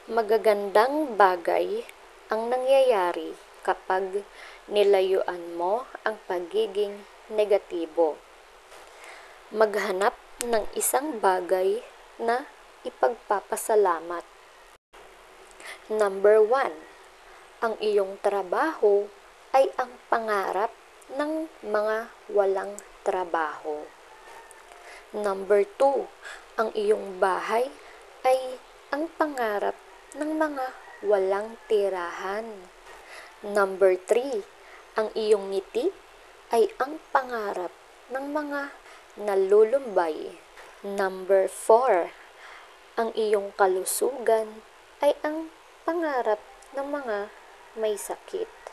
Magagandang bagay ang nangyayari kapag nilayuan mo ang pagiging negatibo. Maghanap ng isang bagay na ipagpapasalamat. Number 1. Ang iyong trabaho ay ang pangarap ng mga walang trabaho. Number 2. Ang iyong bahay ay ang pangarap ng mga walang tirahan. Number 3. Ang iyong ngiti ay ang pangarap ng mga nalulumbay. Number 4. Ang iyong kalusugan ay ang pangarap ng mga may sakit.